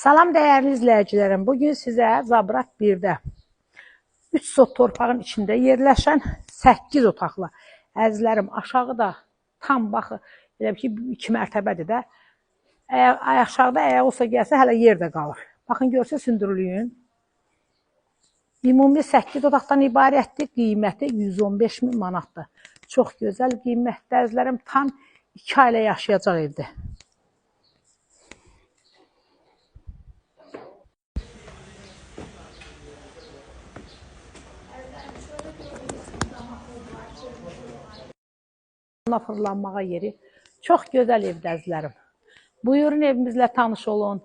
Salam dəyərli izləyicilərim. Bugün sizə Zabrat 1-də 3 sot torpağın içində yerləşən 8 otaqlı. Əzizlərim, aşağı da tam baxı, elə ki 2 mərtəbədir də. Aşağıda əyaq olsa gəlsə hələ yer də qalır. Baxın, görsə sündürülüyün. Ümumi 8 otaqdan ibarətdir. Qiyməti 115.000 manatdır. Çox gözəl qiymətdə əzizlərim. Tam 2 ailə yaşayacaq evdir. Fırlanmağa yeri. Çox gözəl evdə əzizlərim. Buyurun evimizlə tanış olun.